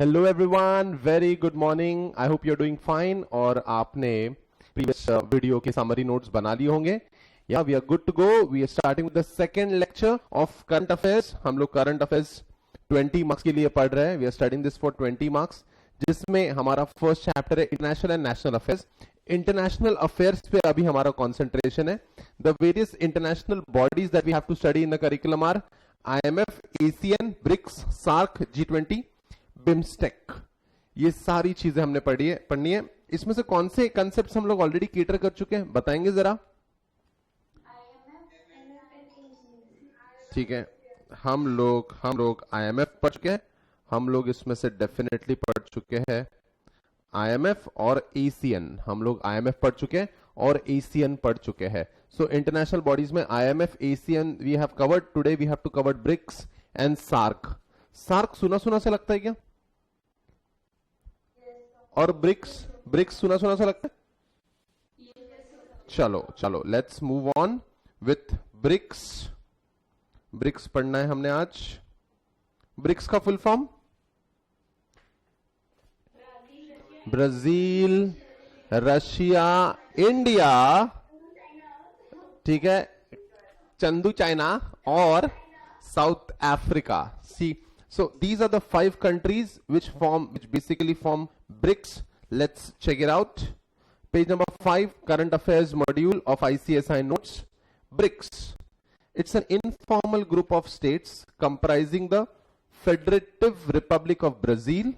Hello everyone, very good morning. I hope you are doing fine और आपने previous video के summary notes बना लिए होंगे। Yeah we are good to go. We are starting with the second lecture of current affairs. हम लोग current affairs 20 marks के लिए पढ़ रहे हैं। We are studying this for 20 marks, जिसमें हमारा फर्स्ट चैप्टर है international and national affairs. International affairs पे अभी हमारा कॉन्सेंट्रेशन है। The various international bodies that we have to study in the curriculum are IMF, ASEAN, BRICS, SAARC, G20, BIMSTEC. ये सारी चीजें हमने पढ़नी है। इसमें से कौन से कंसेप्ट हम लोग ऑलरेडी केटर कर चुके हैं, बताएंगे जरा? ठीक है, हम लोग IMF पढ़ चुके हैं। हम लोग इसमें से डेफिनेटली पढ़ चुके हैं IMF और ASEAN। हम लोग IMF पढ़ चुके हैं और ASEAN पढ़ चुके हैं। सो इंटरनेशनल बॉडीज में IMF, ASEAN we have covered. Today we have to cover BRICS and SAARC. SAARC सुना सुना से लगता है क्या? और ब्रिक्स सुना सुना सा लगता है? चलो let's move on with BRICS. BRICS पढ़ना है हमने आज। ब्रिक्स का full form Brazil, Russia, India, ठीक है, चंदू चाइना और South Africa. See, so these are the 5 countries which basically form BRICS. Let's check it out. Page number 5, current affairs module of ICSI notes. BRICS. It's an informal group of states comprising the Federative Republic of Brazil,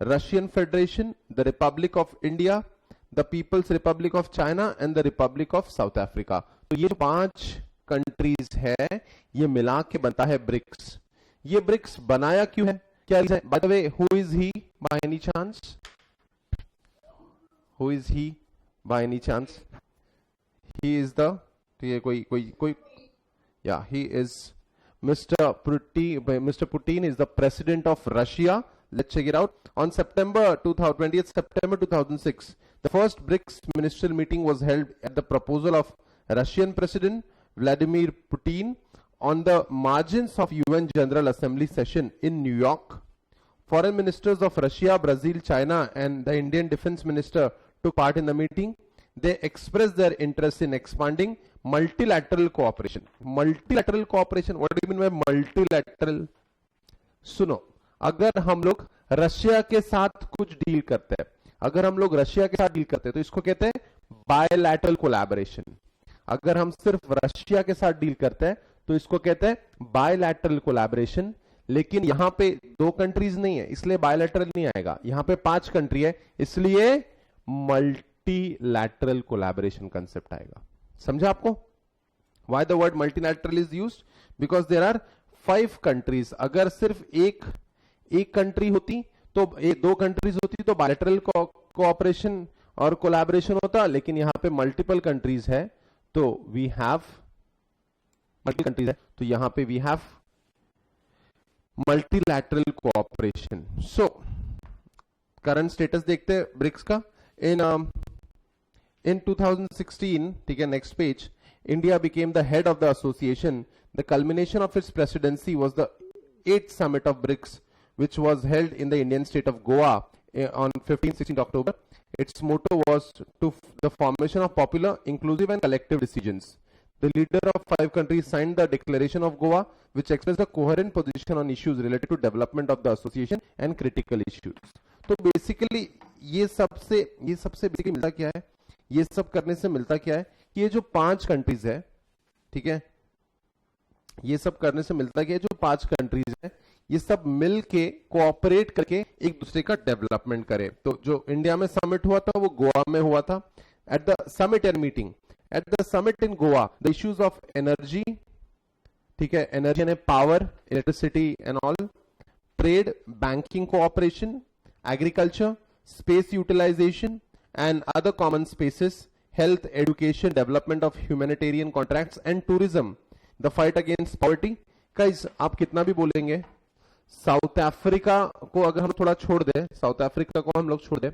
Russian Federation, the Republic of India, the People's Republic of China and the Republic of South Africa. तो ये 5 countries है, ये मिला के बनता है BRICS. ये BRICS बनाया क्यों है, क्या रीजन है? Bye the way, who is he by any chance? Who is he by any chance? He is the, ये कोई या he is mister Putin is the president of Russia. Let's check it out. On September 2006, the first BRICS ministerial meeting was held at the proposal of Russian President Vladimir Putin on the margins of UN General Assembly session in New York. Foreign ministers of Russia, Brazil, China and the Indian Defense Minister took part in the meeting. They expressed their interest in expanding multilateral cooperation. Multilateral cooperation, what do you mean by multilateral? सुनो, अगर हम लोग Russia के साथ कुछ deal करते हैं, तो इसको कहते हैं बायलैटरल कोलैबोरेशन। अगर हम सिर्फ रशिया के साथ डील करते हैं तो इसको कहते हैं बायलैटरल कोलैबोरेशन। लेकिन यहां पे 2 कंट्रीज नहीं है, इसलिए बायलैटरल नहीं आएगा। यहां पे 5 कंट्री है, इसलिए मल्टीलैटरल कोलैबोरेशन कंसेप्ट आएगा। समझा आपको? Why the word multilateral is used? Because there are 5 countries. अगर सिर्फ एक कंट्री होती तो 2 कंट्रीज होती तो बायलैटरल कोऑपरेशन और कोलैबोरेशन होता, लेकिन यहां पे मल्टीपल कंट्रीज है तो वी हैव मल्टी कंट्रीज है, तो यहां पे we have multilateral cooperation. So current status देखते हैं ब्रिक्स का। इन 2016, ठीक है, next page, India became the head of the association. The culmination of its presidency was the 8th summit of BRICS, which was held in the Indian state of Goa on 15-16 October. Its motto was to the formation of popular, inclusive and collective decisions. The leader of 5 countries signed the Declaration of Goa, which expressed a coherent position on issues related to development of the association and critical issues. तो basically ये सबसे basically मिलता क्या है, ये सब करने से मिलता क्या है कि ये जो 5 कंट्रीज है, ठीक है, ये सब करने से मिलता क्या है, जो 5 कंट्रीज है ये सब मिल के कोऑपरेट करके एक दूसरे का डेवलपमेंट करे। तो जो इंडिया में समिट हुआ था वो गोवा में हुआ था। At the summit and meeting at the summit in Goa, the issues of energy, ठीक है, energy and power, electricity and all, trade, banking cooperation, agriculture, space utilisation and other common spaces, health, education, development of humanitarian contracts and tourism, the fight against poverty. Guys, आप कितना भी बोलेंगे, south Africa को अगर हम थोड़ा छोड़ दें, साउथ अफ्रीका को हम लोग छोड़ दें,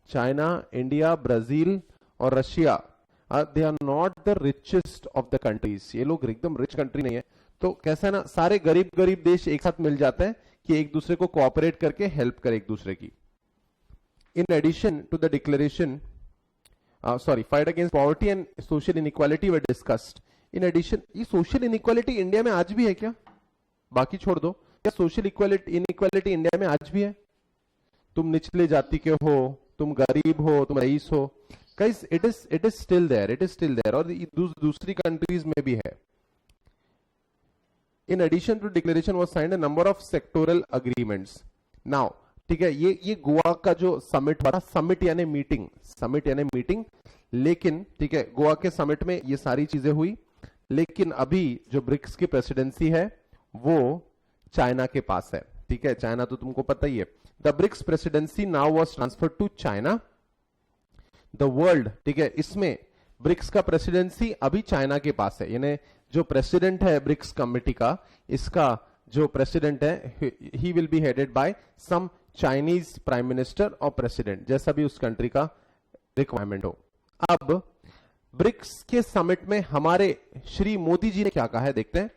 चाइना, इंडिया, ब्राजील और Russia, they are not the richest of the countries. ये लोग एकदम रिच कंट्री नहीं है। तो कैसा है ना, सारे गरीब देश एक साथ मिल जाते हैं कि एक दूसरे को कोऑपरेट करके हेल्प करे एक दूसरे की. In addition to the declaration, fight against poverty and social inequality were discussed. In addition, ये social inequality इंडिया में आज भी है क्या? बाकी छोड़ दो, क्या social inequality इंडिया में आज भी है? तुम निचले जाति के हो, तुम गरीब हो, तुम रईस हो, guys, it is still there, और दूसरी कंट्रीज में भी है. In addition to declaration was signed a number of sectoral agreements. Now, ठीक है, ये गोवा का जो समिट हुआ था, समिट यानी मीटिंग, लेकिन ठीक है, गोवा के समिट में ये सारी चीजें हुई, लेकिन अभी जो ब्रिक्स की प्रेसिडेंसी है वो चाइना के पास है. ठीक है, चाइना तो तुमको पता ही है. The BRICS presidency now was transferred to China. The world, ठीक है, इसमें ब्रिक्स का प्रेसिडेंसी अभी चाइना के पास है. यानी जो प्रेसिडेंट है ब्रिक्स कमिटी का, इसका जो प्रेसिडेंट है, he will be headed by some Chinese prime minister और प्रेसिडेंट, जैसा भी उस कंट्री का रिक्वायरमेंट हो. अब ब्रिक्स के समिट में हमारे श्री मोदी जी ने क्या कहा है, देखते हैं.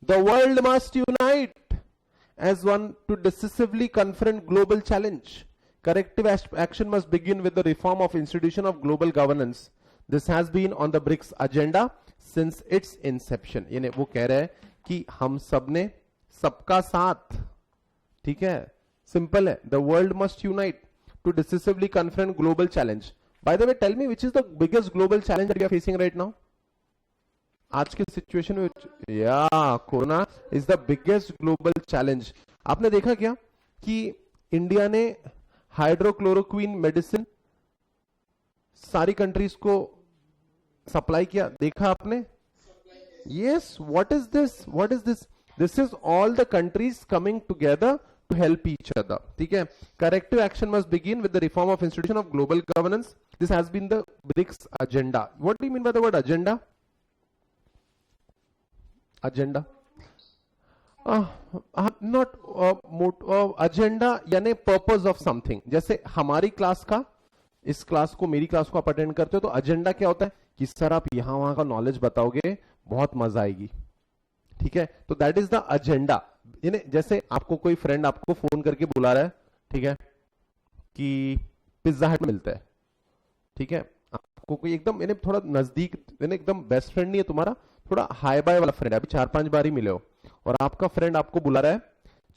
The world must unite as one to decisively confront global challenge. Corrective action must begin with the reform of institution of global governance. This has been on the BRICS agenda since its inception. यानी वो कह रहे हैं कि हम सब ने सबका साथ, ठीक है, सिंपल है. The world must unite to decisively confront global challenge. By the way, tell me which is the biggest global challenge that we are facing right now? आज के सिचुएशन में corona is the biggest global challenge. आपने देखा क्या कि India ने hydroxychloroquine medicine सारी countries को सप्लाई किया, देखा आपने? Yes, what is this? This is all the countries coming together to help each other. ठीक है, corrective action must begin with the reform of institution of global governance. This has been the BRICS agenda. What do you mean by the word agenda? Agenda not agenda यानी purpose of something. जैसे हमारी class का, इस class को, मेरी class को आप attend करते हो तो एजेंडा क्या होता है कि सर आप यहां वहां का नॉलेज बताओगे, बहुत मजा आएगी. ठीक है, तो दैट इज द एजेंडा. जैसे आपको कोई फ्रेंड आपको फोन करके बुला रहा है, ठीक है, कि पिज्जा हट में मिलता है. ठीक है, आपको कोई एकदम थोड़ा नजदीक, एकदम बेस्ट फ्रेंड नहीं है तुम्हारा, थोड़ा हाई बाय वाला फ्रेंड है, अभी 4-5 बार ही मिले हो, और आपका फ्रेंड आपको बुला रहा है,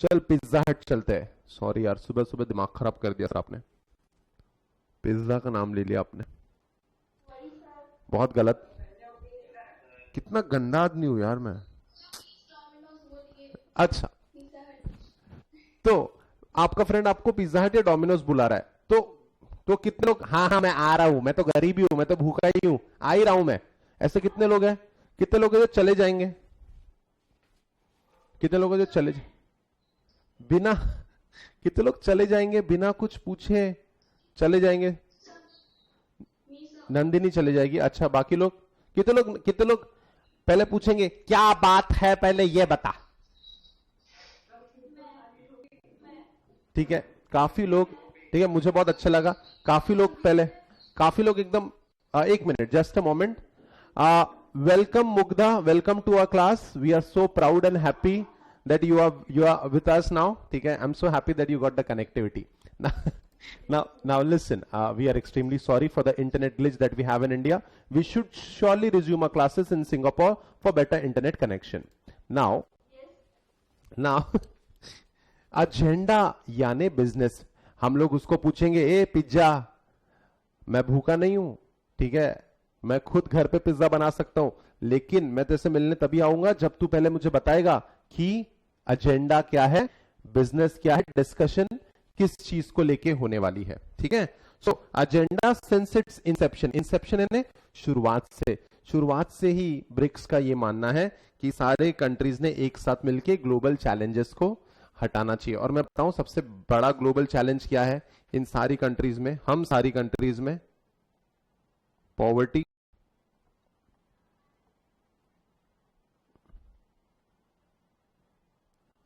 चल पिज्जा हट चलते हैं. सॉरी यार, सुबह सुबह दिमाग खराब कर दिया सर आपने, पिज्जा का नाम ले लिया आपने, बहुत गलत. कितना गंदा आदमी हूं यार मैं. अच्छा, तो आपका फ्रेंड आपको पिज्जा हट या डोमिनोज बुला रहा है, तो कितने लोग, हाँ मैं आ रहा हूं, मैं तो गरीब ही हूं, मैं तो भूखा ही हूं, आ ही रहा हूं मैं, ऐसे कितने लोग हैं? कितने लोग हैं जो चले जाएंगे? कितने लोग हैं जो चले बिना, कितने लोग चले जाएंगे बिना कुछ पूछे चले जाएंगे? नंदिनी चले जाएगी. अच्छा, बाकी लोग कितने लोग पहले पूछेंगे क्या बात है, पहले ये बता. ठीक है, काफी लोग, ठीक है, मुझे बहुत अच्छा लगा, काफी लोग एकदम, एक minute, just a moment. Welcome Mugdha, welcome to our class. We are so proud and happy that you are with us now. Okay, I'm so happy that you got the connectivity. Now listen. We are extremely sorry for the internet glitch that we have in India. We should surely resume our classes in Singapore for better internet connection. Now, agenda यानी business. हम लोग उसको पूछेंगे, ए pizza, मैं भूखा नहीं हूं, ठीक है, मैं खुद घर पे पिज्जा बना सकता हूं, लेकिन मैं तेरे से मिलने तभी आऊंगा जब तू पहले मुझे बताएगा कि एजेंडा क्या है, बिजनेस क्या है, डिस्कशन किस चीज को लेके होने वाली है. ठीक है, सो एजेंडा सिंस इट्स इंसेप्शन यानी शुरुआत से ही ब्रिक्स का ये मानना है कि सारे कंट्रीज ने एक साथ मिलकर ग्लोबल चैलेंजेस को हटाना चाहिए. और मैं बताऊं सबसे बड़ा ग्लोबल चैलेंज क्या है इन सारी कंट्रीज में, हम सारी कंट्रीज में? Poverty,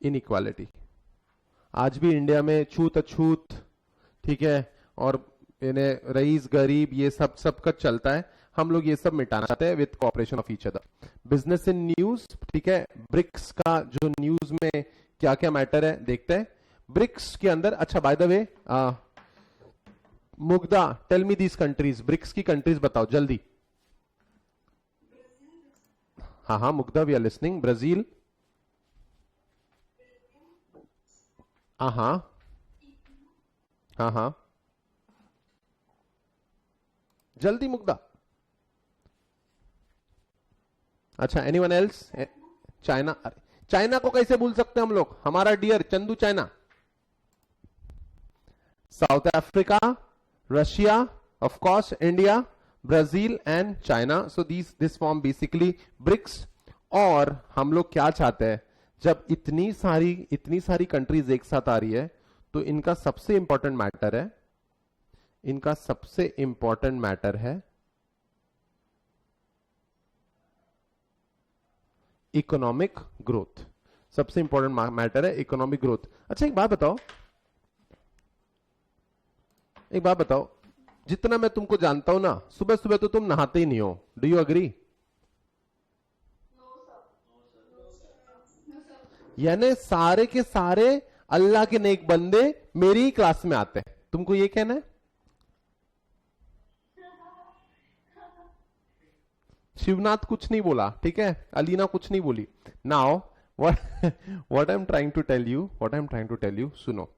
inequality. आज भी इंडिया में छूत अछूत, ठीक है, और इन्हें रईस गरीब ये सब का चलता है. हम लोग ये सब मिटाना चाहते हैं with cooperation of each other. Business in news, ठीक है, ब्रिक्स का जो न्यूज में क्या क्या मैटर है देखते हैं ब्रिक्स के अंदर। अच्छा by the way Mugdha, tell me these countries, BRICS की कंट्रीज बताओ जल्दी। हाँ हाँ Mugdha, we are listening. Brazil, हाँ हाँ हाँ, जल्दी मुग्धा। अच्छा एनीवन एल्स? चाइना, अरे चाइना को कैसे भूल सकते हैं हम लोग, हमारा dear Chandu China. South Africa, Russia, of course India, Brazil and China. So this form basically BRICS. और हम लोग क्या चाहते हैं, जब इतनी सारी कंट्रीज एक साथ आ रही है तो इनका सबसे इंपॉर्टेंट मैटर है, इनका सबसे इंपॉर्टेंट मैटर है इकोनॉमिक ग्रोथ। सबसे इंपॉर्टेंट मैटर है इकोनॉमिक ग्रोथ। अच्छा एक बात बताओ, जितना मैं तुमको जानता हूं ना, सुबह सुबह तो तुम नहाते ही नहीं हो, डू यू अग्री? यानी सारे के सारे अल्लाह के नेक बंदे मेरी ही क्लास में आते हैं, तुमको ये कहना है? शिवनाथ कुछ नहीं बोला, ठीक है, अलीना कुछ नहीं बोली। Now what I am trying to tell you, सुनो।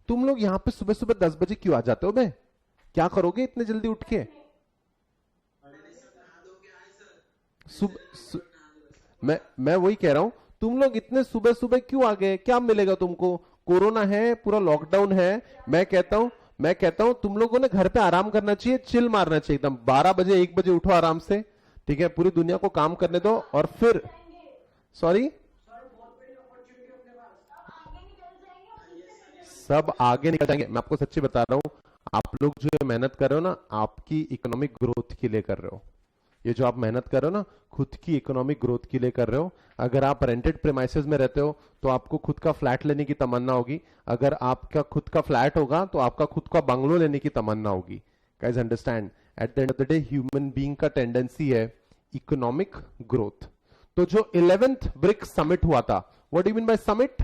तुम लोग यहां पे सुबह सुबह 10 बजे क्यों आ जाते हो बे? क्या करोगे इतने जल्दी उठ के? मैं वही कह रहा हूं, तुम लोग इतने सुबह सुबह क्यों आ गए? क्या मिलेगा तुमको? कोरोना है, पूरा लॉकडाउन है। मैं कहता हूं तुम लोगों ने घर पे आराम करना चाहिए, चिल मारना चाहिए एकदम। 12 बजे 1 बजे उठो आराम से, ठीक है, पूरी दुनिया को काम करने दो और फिर सॉरी सब आगे निकल जाएंगे। मैं आपको सच्ची बता रहा हूं, आप लोग जो ये मेहनत कर रहे हो ना, आपकी इकोनॉमिक ग्रोथ के लिए कर रहे हो। ये जो आप मेहनत कर रहे हो ना, खुद की इकोनॉमिक ग्रोथ के लिए कर रहे हो। अगर आप रेंटेड प्रेमाइसेस में रहते हो तो आपको खुद का फ्लैट लेने की तमन्ना होगी। अगर आपका खुद का फ्लैट होगा तो आपका खुद का बंगलो लेने की तमन्ना होगी। Guys understand, at the end of the day human being का टेंडेंसी है इकोनॉमिक ग्रोथ। तो जो 11th ब्रिक्स समिट हुआ था, what do you mean by summit?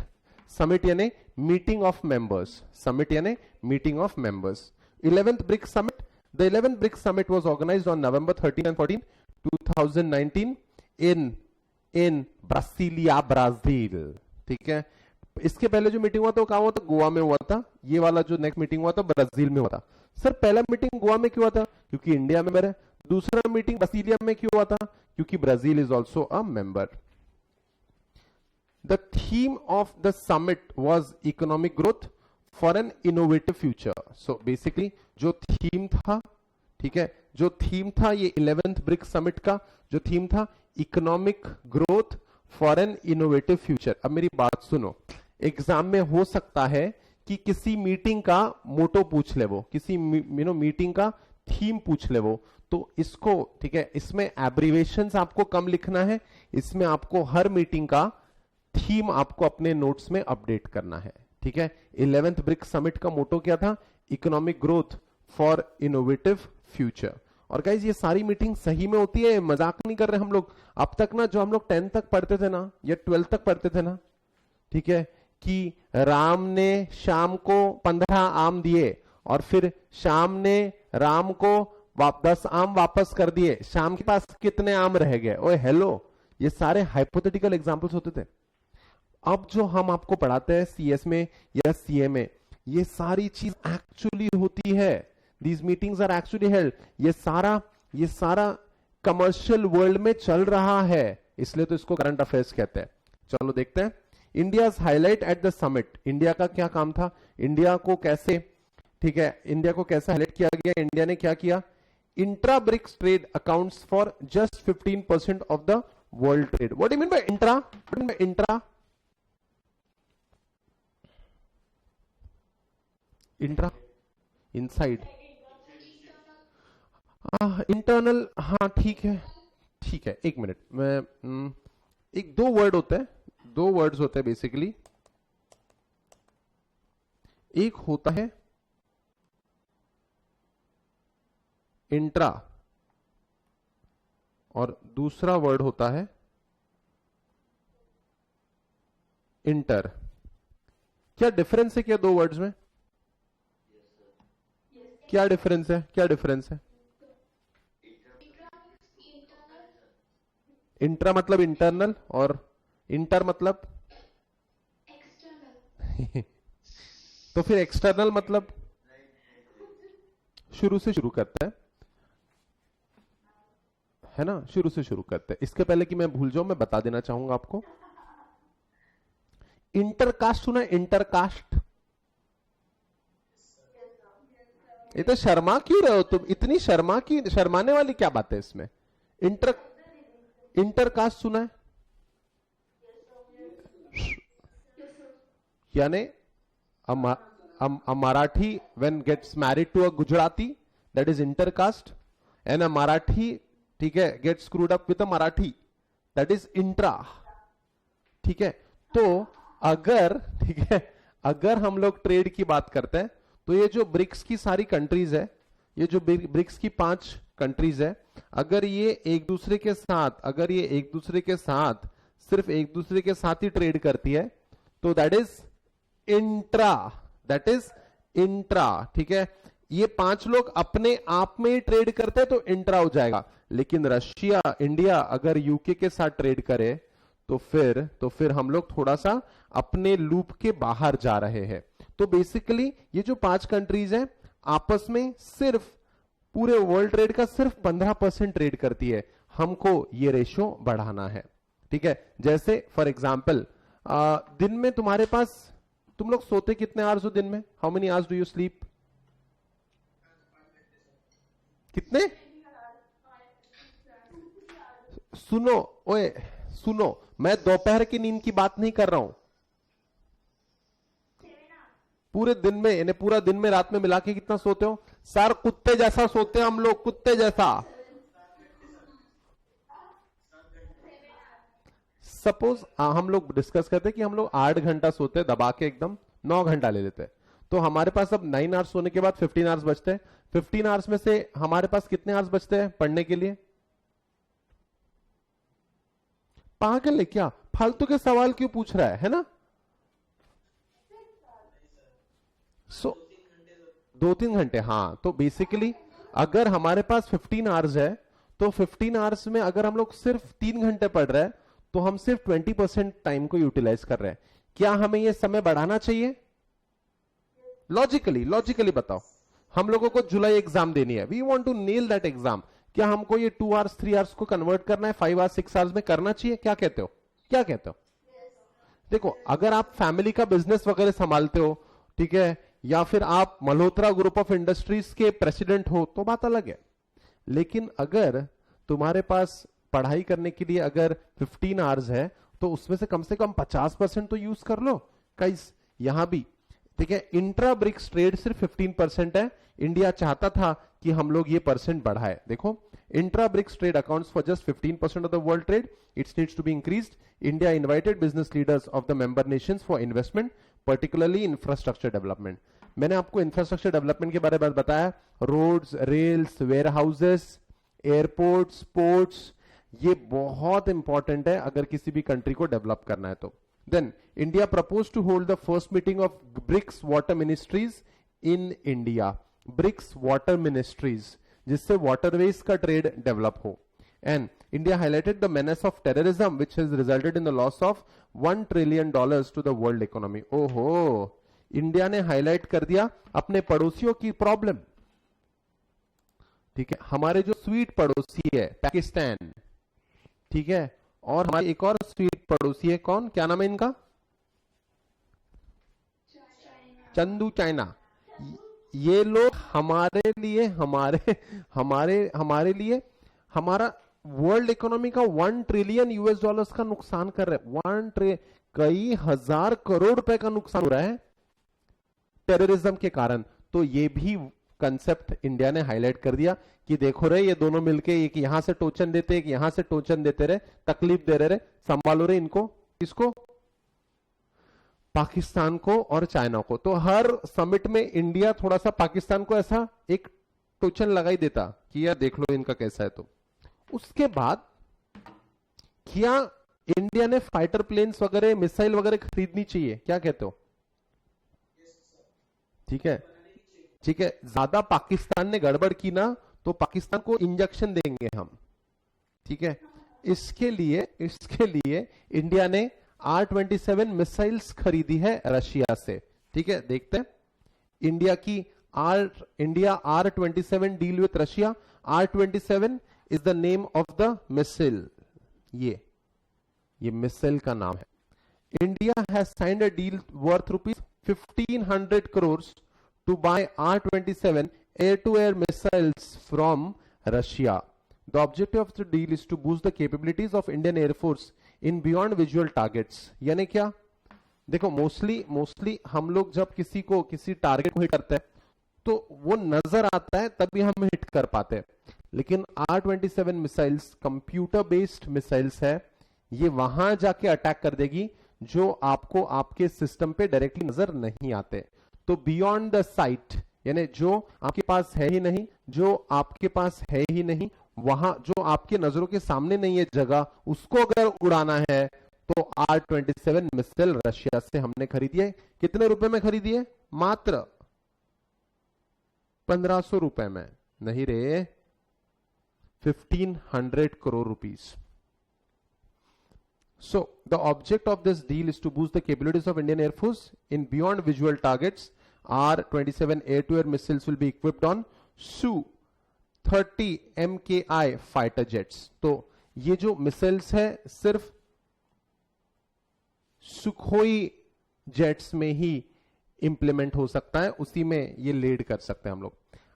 Summit यानी मीटिंग ऑफ मेंबर्स, समिट यानी meeting of members. 11th BRICS summit, the 11th BRICS summit was organized on November 13 and 14 2019 in Brasilia, Brazil, ठीक है। इसके पहले जो meeting हुआ था वो कहां हुआ था? गोवा में हुआ था। ये वाला जो नेक्स्ट मीटिंग हुआ था ब्राजील में हुआ था। सर पहला मीटिंग गोवा में क्यों हुआ था? क्योंकि इंडिया मेंबर है। दूसरा मीटिंग ब्रासिलिया में क्यों हुआ था? क्योंकि Brazil is also a member. The theme of the summit was economic growth for an innovative future. So basically जो थीम था, ठीक है, जो थीम था ये 11th ब्रिक्स समिट का जो थीम था, economic growth for an innovative future. अब मेरी बात सुनो, एग्जाम में हो सकता है कि किसी मीटिंग का मोटो पूछ ले वो, किसी मीटिंग का थीम पूछ ले वो, तो इसको, ठीक है, इसमें एब्रीवेशंस आपको कम लिखना है। इसमें आपको हर मीटिंग का थीम आपको अपने नोट्स में अपडेट करना है, ठीक है। 11th ब्रिक्स समिट का मोटो क्या था? Economic growth for innovative future. और गाइज ये सारी मीटिंग सही में होती है, मजाक नहीं कर रहे हम लोग। अब तक ना जो हम लोग 10th तक पढ़ते थे ना या 12th तक पढ़ते थे ना, ठीक है, कि राम ने शाम को 15 आम दिए और फिर शाम ने राम को 10 आम वापस कर दिए, शाम के पास कितने आम रह गए? ओए हेलो, ये सारे हाइपोथेटिकल एग्जांपल्स होते थे। अब जो हम आपको पढ़ाते हैं सीएस में या सीए में, ये सारी चीज एक्चुअली होती है। These meetings are actually held. ये सारा कमर्शियल वर्ल्ड में चल रहा है, इसलिए तो इसको करंट अफेयर्स कहते हैं। चलो देखते हैं India highlight eight the summit. India का क्या काम था? इंडिया को कैसे, ठीक है, इंडिया को कैसे हाईलाइट किया गया? इंडिया ने क्या किया? Intra BRICS trade accounts for just 15% of the world trade. What do you mean by intra? What do you mean by intra? Intra, inside, internal, हाँ ठीक है, ठीक है, एक मिनट, मैं एक दो वर्ड होते हैं, दो वर्ड्स होते हैं बेसिकली। एक होता है इंट्रा और दूसरा वर्ड होता है इंटर। क्या डिफरेंस है क्या दो वर्ड्स में? क्या डिफरेंस है? क्या डिफरेंस है? इंट्रा मतलब इंटरनल और इंटर मतलब तो फिर एक्सटर्नल मतलब शुरू से शुरू करता है ना, शुरू से शुरू करते हैं। इसके पहले कि मैं भूल जाऊं, मैं बता देना चाहूंगा आपको, इंटरकास्ट सुना है? इंटरकास्ट, ये तो शर्मा क्यों रहे हो तुम इतनी? शर्माने वाली क्या बात है इसमें? इंटर इंटरकास्ट सुना है? यानी a Marathi when gets married to a Gujarati, that is intercaste, and a Marathi, ठीक है, gets screwed up with a Marathi, that is intra, ठीक है। तो अगर, ठीक है, अगर हम लोग ट्रेड की बात करते हैं तो ये जो ब्रिक्स की सारी कंट्रीज है, ये जो ब्रिक्स की 5 कंट्रीज है, अगर ये एक दूसरे के साथ, अगर ये एक दूसरे के साथ, सिर्फ एक दूसरे के साथ ही ट्रेड करती है तो that is intra, that is intra, ठीक है। ये 5 लोग अपने आप में ही ट्रेड करते हैं तो इंट्रा हो जाएगा। लेकिन रशिया, इंडिया अगर यूके के साथ ट्रेड करे तो फिर हम लोग थोड़ा सा अपने लूप के बाहर जा रहे हैं। तो बेसिकली ये जो 5 कंट्रीज हैं आपस में सिर्फ पूरे वर्ल्ड ट्रेड का सिर्फ 15% ट्रेड करती है। हमको ये रेशियो बढ़ाना है, ठीक है। जैसे फॉर एग्जाम्पल दिन में तुम्हारे पास, तुम लोग सोते कितने आवर्स हो दिन में? How many hours do you sleep? कितने? सुनो, ओए सुनो, मैं दोपहर की नींद की बात नहीं कर रहा हूं। पूरे दिन में, यानी पूरा दिन में रात में मिला के कितना सोते हो? सर कुत्ते जैसा सोते हैं हम लोग, कुत्ते जैसा। सपोज हम लोग डिस्कस करते हैं कि हम लोग 8 घंटा सोते हैं, दबा के एकदम 9 घंटा ले लेते हैं, तो हमारे पास अब 9 आवर्स सोने के बाद 15 आवर्स बचते हैं। 15 आवर्स में से हमारे पास कितने आवर्स बचते हैं पढ़ने के लिए? पागल है क्या? फालतू के सवाल क्यों पूछ रहा है ना? 2-3 घंटे, हाँ। तो बेसिकली अगर हमारे पास 15 आवर्स है तो 15 आवर्स में अगर हम लोग सिर्फ 3 घंटे पढ़ रहे हैं तो हम सिर्फ 20% टाइम को यूटिलाइज कर रहे हैं। क्या हमें यह समय बढ़ाना चाहिए? लॉजिकली बताओ। हम लोगों को जुलाई एग्जाम देनी है, we want to nail that exam. क्या हमको ये 2 आवर्स 3 आवर्स को कन्वर्ट करना है 5 आवर्स 6 आवर्स में करना चाहिए? क्या कहते हो? क्या कहते हो? देखो, अगर आप फैमिली का बिजनेस वगैरह संभालते हो, ठीक है, या फिर आप मल्होत्रा ग्रुप ऑफ इंडस्ट्रीज के प्रेसिडेंट हो तो बात अलग है। लेकिन अगर तुम्हारे पास पढ़ाई करने के लिए अगर 15 आवर्स है तो उसमें से कम 50% तो यूज कर लो। गाइस यहां भी, ठीक है, इंट्रा ब्रिक्स ट्रेड सिर्फ 15% है। इंडिया चाहता था कि हम लोग ये परसेंट बढ़ाए। देखो, intra BRICS trade accounts for just 15% of the world trade, it's needs to be increased. India invited business leaders of the member nations for investment, particularly infrastructure development. मैंने आपको इंफ्रास्ट्रक्चर डेवलपमेंट के बारे में बताया, roads, rails, warehouses, airports, ports, ये बहुत important है अगर किसी भी कंट्री को डेवलप करना है तो। Then India propose to hold the first meeting of BRICS water ministries in India. BRICS water ministries, जिससे वाटरवेज का ट्रेड डेवलप हो। And India highlighted the menace of terrorism which has resulted in the loss of $1 trillion to the world economy. ओहो, India ने highlight कर दिया अपने पड़ोसियों की प्रॉब्लम, ठीक है। हमारे जो स्वीट पड़ोसी है पाकिस्तान, ठीक है, और हमारे एक और स्वीट पड़ोसी है, कौन, क्या नाम है इनका? चंदू, चाइना। ये लोग हमारे लिए हमारे लिए हमारा वर्ल्ड इकोनॉमी का $1 ट्रिलियन का नुकसान कर रहे हैं। कई हजार करोड़ रुपए का नुकसान हो रहा है टेररिज्म के कारण। तो ये भी कंसेप्ट इंडिया ने हाईलाइट कर दिया कि देखो रे, ये दोनों मिलके एक यहां से टोचन देते, एक यहां से टोचन देते रहे, तकलीफ दे रहे, संभालो रे इनको, किसको? पाकिस्तान को और चाइना को। तो हर समिट में इंडिया थोड़ा सा पाकिस्तान को ऐसा एक टोचन लगाई देता कि यार देख लो इनका कैसा है। तो उसके बाद क्या इंडिया ने फाइटर प्लेन्स वगैरह, मिसाइल वगैरह खरीदनी चाहिए? क्या कहते हो? ठीक है, ठीक है, ज्यादा पाकिस्तान ने गड़बड़ की ना तो पाकिस्तान को इंजेक्शन देंगे हम, ठीक है। इसके लिए इंडिया ने R-27 मिसाइल्स खरीदी है रशिया से, ठीक है। देखते हैं India R-27 deal with Russia. R-27 is the name of the missile, ये मिसाइल का नाम है। India has signed a deal worth ₹1,500 crores to buy R-27 air-to-air missiles from Russia. The objective of the deal is to boost the capabilities of Indian Air Force in beyond visual targets. यानी क्या? देखो mostly हम लोग जब किसी target को hit करते हैं तो वो नजर आता है तभी हम हिट कर पाते हैं, लेकिन R-27 missiles computer based missiles है, ये वहां जाके अटैक कर देगी जो आपको आपके सिस्टम पे डायरेक्टली नजर नहीं आते। तो बियॉन्ड द साइट, यानी जो आपके पास है ही नहीं, वहां जो आपके नजरों के सामने नहीं है जगह, उसको अगर उड़ाना है तो R-27 मिसाइल रशिया से हमने खरीदी है। कितने रुपए में खरीदी है? मात्र 1500 रुपए में, नहीं रे, 1,500 crore rupees. So the object of this deal is to boost the capabilities of Indian Air Force in beyond visual targets. R-27 air-to-air missiles will be equipped on Su-30 MKI fighter jets. तो ये जो missiles है सिर्फ Sukhoi jets में ही implement हो सकता है, उसी में ये लीड कर सकते हैं हम लोग।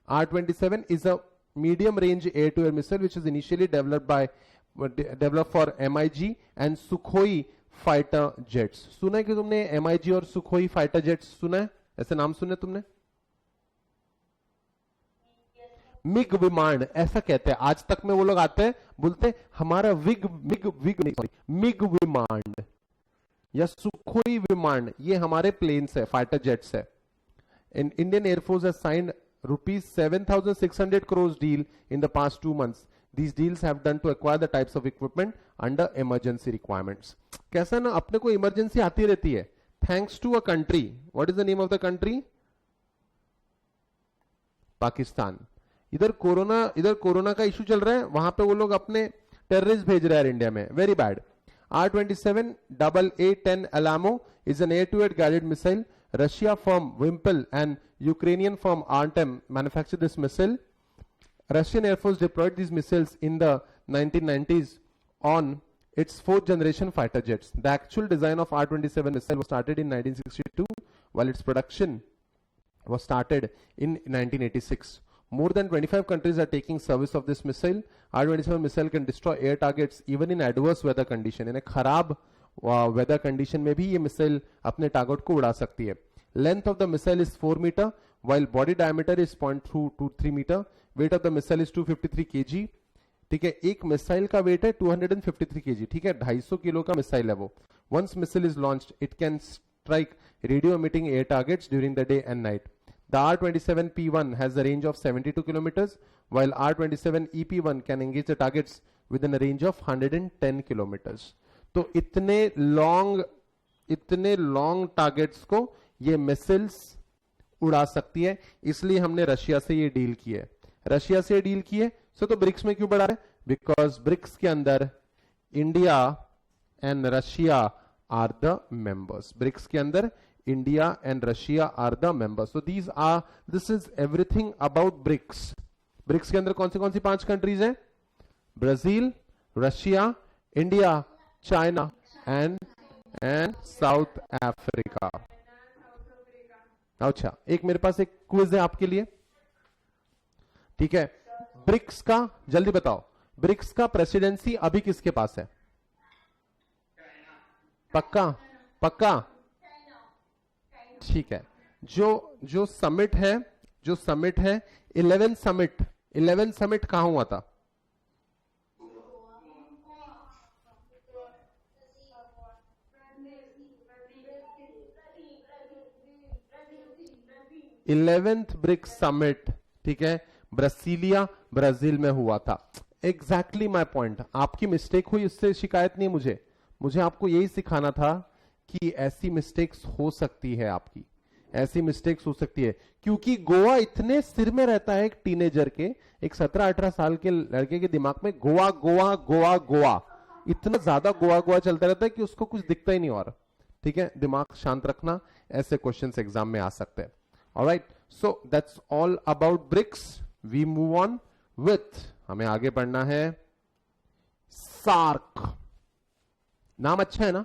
R-27 is a medium range air-to-air missile which is initially developed for MiG and Sukhoi fighter jets. सुना है कि तुमने MiG और Sukhoi fighter jets सुना है? ऐसे नाम सुने तुमने? मिग विमान ऐसा कहते हैं, आज तक में वो लोग आते हैं बोलते हमारा मिग विमान या सुखोई विमान, ये हमारे प्लेन्स है, फाइटर जेट्स है। Indian air force has signed ₹7,600 crores deal in the past 2 months. These deals have done to acquire the types of equipment under emergency requirements. कैसा ना, अपने को इमरजेंसी आती रहती है, thanks to a country. What is the name of the country? Pakistan. इधर corona का issue चल रहा है, वहां पे वो लोग अपने टेररिस्ट भेज रहे हैं इंडिया में, very bad. R-27 AA-10 Alamo is an air-to-air guided missile. Russia firm Wimpel and Ukrainian firm Artem manufactured this missile. Russian Air Force deployed these missiles in the 1990s on its 4th generation fighter jets. The actual design of R-27 missile was started in 1962, while its production was started in 1986. More than 25 countries are taking service of this missile. R-27 missile can destroy air targets even in adverse weather condition. यानी खराब weather condition में भी ये missile अपने target को उड़ा सकती है। Length of the missile is 4 metre while body diameter is 0.223 meter. Weight of the missile is 253 kg. ठीक है, एक मिसाइल का वेट है 253 kg, ठीक है, 250 किलो का मिसाइल है वो। Once missile is launched, it can strike radio emitting air targets during the day and night. The R-27 P1 has a range of 72 kilometers, while R-27 EP1 can engage the targets within a range of 110 kilometers. तो इतने long targets को ये missiles उड़ा सकती है, इसलिए हमने Russia से ये डील की है। सो तो ब्रिक्स में क्यों बढ़ा रहे? बिकॉज ब्रिक्स के अंदर India and Russia are the members. BRICS के अंदर India and Russia are the members. So this is everything about BRICS. BRICS के अंदर कौन सी 5 कंट्रीज हैं? Brazil, Russia, India, China and South Africa. अच्छा, एक मेरे पास एक क्विज है आपके लिए, ठीक है। ब्रिक्स का जल्दी बताओ, ब्रिक्स का प्रेसिडेंसी अभी किसके पास है? पक्का ठीक है। जो समिट है 11 समिट कहां हुआ था? इलेवेंथ ब्रिक्स समिट, ठीक है, ब्रासिलिया, ब्राजील में हुआ था। Exactly my point. आपकी मिस्टेक हुई, उससे शिकायत नहीं मुझे आपको यही सिखाना था कि ऐसी मिस्टेक्स हो सकती है आपकी, ऐसी मिस्टेक्स हो सकती है, क्योंकि गोवा इतने सिर में रहता है एक टीनेजर के, एक 17-18 साल के लड़के के दिमाग में गोवा गोवा गोवा गोवा, इतना ज्यादा गोवा गोवा चलता रहता है कि उसको कुछ दिखता ही नहीं। और ठीक है, दिमाग शांत रखना, ऐसे क्वेश्चंस एग्जाम में आ सकते हैं। Alright, so that's all about BRICS. We move on with, हमें आगे बढ़ना है सार्क। नाम अच्छा है ना,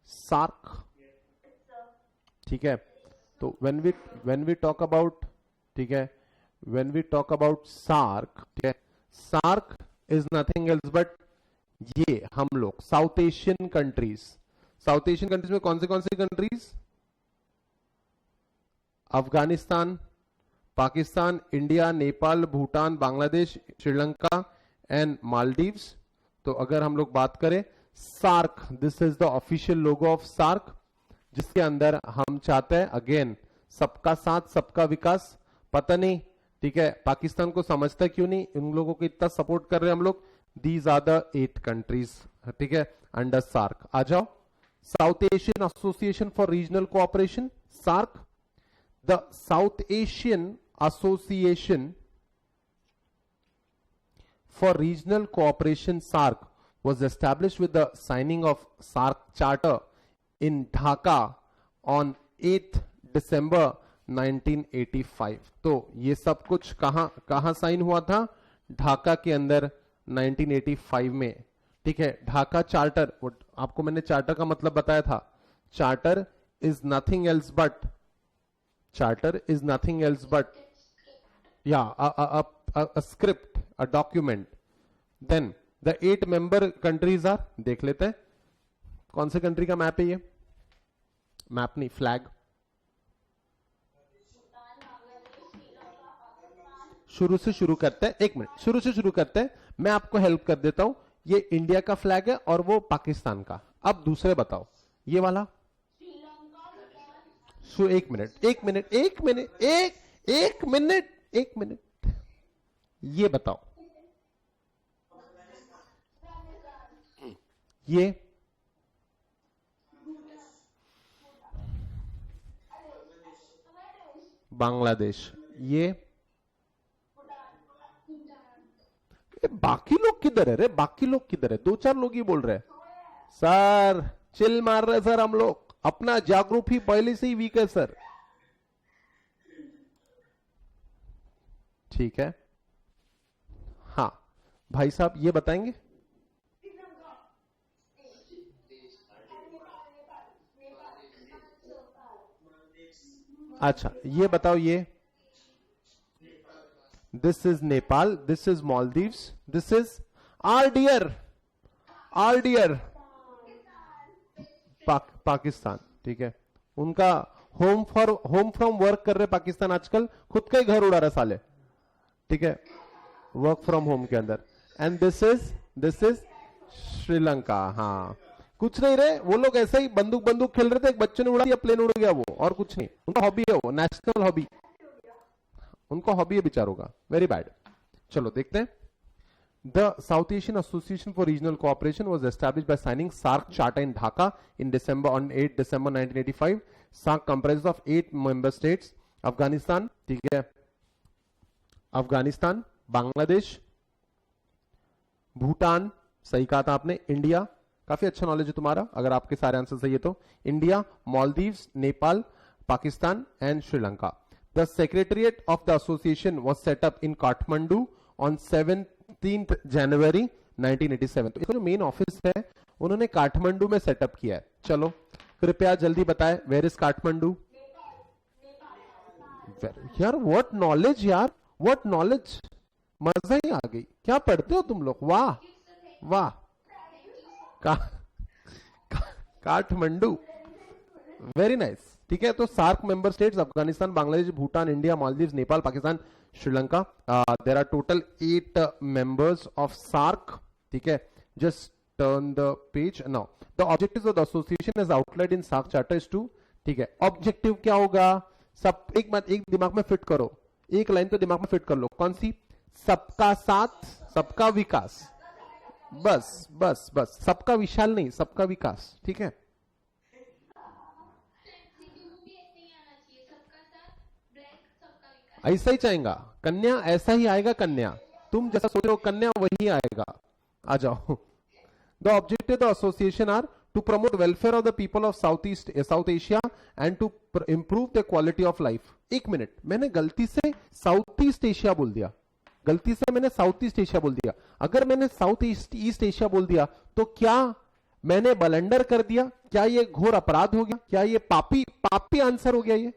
सार्क, ठीक है। तो when we talk about, ठीक है, when we talk about SAARC, ठीक है, SAARC is nothing else but, ये हम लोग South Asian countries, South Asian countries में कौन सी countries, Afghanistan, Pakistan, India, Nepal, Bhutan, Bangladesh, Sri Lanka and Maldives. तो अगर हम लोग बात करें SAARC, this is the official logo of SAARC, जिसके अंदर हम चाहते हैं अगेन सबका साथ सबका विकास। पता नहीं, ठीक है, पाकिस्तान को समझता क्यों नहीं, इन लोगों को इतना सपोर्ट कर रहे हैं हम लोग। दीज आर द 8 कंट्रीज, ठीक है, अंडर सार्क। आ जाओ, South Asian association for regional Cooperation, SAARC. The South Asian Association for regional cooperation SAARC was established with the signing of SAARC charter in Dhaka on 8th December 1985। तो ये सब कुछ कहां sign हुआ था, ढाका के अंदर 1985 में, ठीक है। ढाका चार्टर, आपको मैंने चार्टर का मतलब बताया था, charter is nothing else but, charter is nothing else but या a script, a document। Then the 8 member countries are, देख लेते हैं कौन से कंट्री का मैप है ये, मैप नहीं, फ्लैग। शुरू से शुरू करते हैं, 1 मिनट, शुरू से शुरू करते हैं, मैं आपको हेल्प कर देता हूं। ये इंडिया का फ्लैग है और वो पाकिस्तान का। अब दूसरे बताओ, ये वाला, 1 minute, 1 minute, 1 minute, 1 minute, 1 minute, ये बताओ, ये बांग्लादेश, ये बाकी लोग किधर है रे, बाकी लोग किधर है, 2-4 लोग ही बोल रहे हैं सर, चिल मार रहे सर, हम लोग अपना जागरूक ही पहले से ही वीक है सर, ठीक है। हाँ भाई साहब, ये बताएंगे, अच्छा ये बताओ, ये this is Nepal, this is Maldives, this is RDR, RDR Pakistan, ठीक है। उनका होम फ्रॉम वर्क कर रहे पाकिस्तान आजकल, खुद का ही घर उड़ा रहा साले, ठीक है, वर्क फ्रॉम होम के अंदर। And this is Sri Lanka. हाँ, कुछ नहीं रहे वो लोग, ऐसे ही बंदूक खेल रहे थे, एक बच्चे ने उड़ा दिया, प्लेन उड़ गया वो, और कुछ नहीं, उनका हॉबी है वो, नेशनल हॉबी, उनका हॉबी है बेचारों का, वेरी बैड। चलो देखते हैं। The South Asian association for regional cooperation was established by signing SAARC charter in Dhaka in December, on 8 December 1985। SAARC comprises of 8 member states, Afghanistan, ठीक है, अफगानिस्तान, बांग्लादेश, भूटान, सही कहा था आपने, इंडिया, काफी अच्छा नॉलेज है तुम्हारा अगर आपके सारे आंसर सही है तो, India, Maldives, Nepal, Pakistan and Sri Lanka. The secretariat of the association was set up in Kathmandu on 17th January 1987। तो इसका जो मेन ऑफिस है उन्होंने काठमांडू में सेटअप किया है। चलो कृपया जल्दी बताएं, वेयर इज काठमांडू? यार व्हाट नॉलेज, यार व्हाट नॉलेज, मजा ही आ गई। क्या पढ़ते हो तुम लोग, वाह वाह। काठमांडू, वेरी नाइस, ठीक है। तो SAARC member states Afghanistan, Bangladesh, Bhutan, India, Maldives, Nepal, Pakistan, Sri Lanka. There are total 8 members of SAARC, ठीक है। Just turn the page now. The objectives of the association as outlined in SAARC charter is to, ठीक है। ऑब्जेक्टिव क्या होगा, सब एक बात एक दिमाग में फिट करो, एक लाइन तो दिमाग में फिट कर लो, कौन सी? सबका साथ सबका विकास, बस बस बस, सबका विशाल नहीं, सबका विकास, ठीक है। ऐसा ही चाहेगा कन्या, ऐसा ही आएगा कन्या, तुम जैसा सोच रहे हो कन्या वही आएगा। आ जाओ। The objective the association are to promote welfare of the people of South Asia and to improve the quality of life. एक मिनट, मैंने गलती से साउथ ईस्ट एशिया बोल दिया, गलती से मैंने साउथ ईस्ट एशिया बोल दिया। अगर मैंने साउथ ईस्ट एशिया बोल दिया तो क्या मैंने बलंडर कर दिया? क्या ये घोर अपराध हो गया? क्या ये पापी पापी आंसर हो गया? ये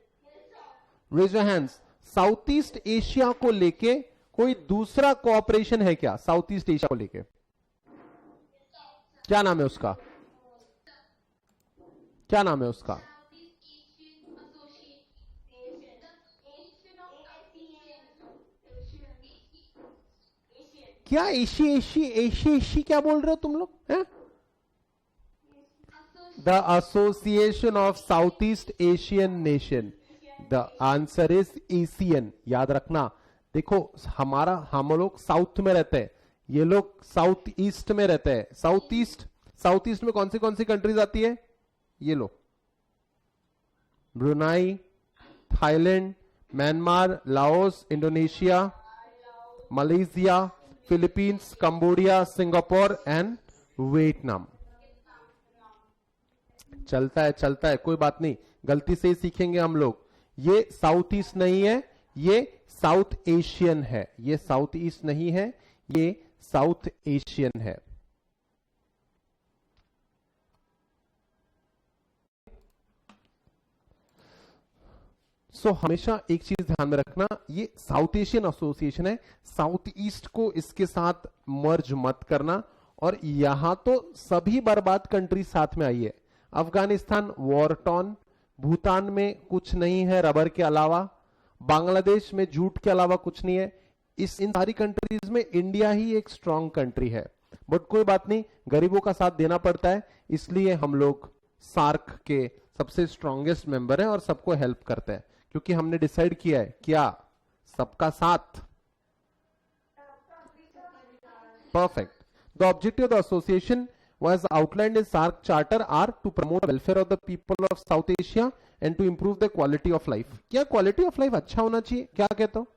raise your hands. South East Asia को लेके कोई दूसरा कोऑपरेशन है क्या? साउथ ईस्ट एशिया को लेके क्या नाम है उसका? क्या नाम है उसका? क्या एशी एशी एशी एशी क्या बोल रहे हो तुम लोग? The association of south east Asian nation. The answer is Asian. याद रखना, देखो हमारा, हम लोग साउथ में रहते हैं, ये लोग साउथ ईस्ट में रहते हैं। साउथ ईस्ट में कौन सी कंट्रीज आती है? ये लो, Brunei, Thailand, Myanmar, Laos, Indonesia, Malaysia, Philippines, Cambodia, Singapore and Vietnam. चलता है, कोई बात नहीं, गलती से ही सीखेंगे हम लोग। ये साउथ ईस्ट नहीं है, ये साउथ एशियन है। ये साउथ ईस्ट नहीं है, ये साउथ एशियन है। हमेशा एक चीज ध्यान में रखना, ये साउथ एशियन एसोसिएशन है, साउथ ईस्ट को इसके साथ मर्ज मत करना। और यहां तो सभी बर्बाद कंट्री साथ में आई है। अफगानिस्तान वॉर टॉन, भूटान में कुछ नहीं है रबर के अलावा, बांग्लादेश में जूट के अलावा कुछ नहीं है। इन सारी कंट्रीज में इंडिया ही एक स्ट्रांग कंट्री है। बट कोई बात नहीं, गरीबों का साथ देना पड़ता है, इसलिए हम लोग सार्क के सबसे स्ट्रांगेस्ट मेंबर हैं और सबको हेल्प करते हैं, क्योंकि हमने डिसाइड किया है क्या? सबका साथ। Perfect. The objective of the association was outlined in SAARC charter are to promote welfare of the people of South Asia and to improve the quality of life। क्या quality of life अच्छा होना चाहिए? क्या कहते हो?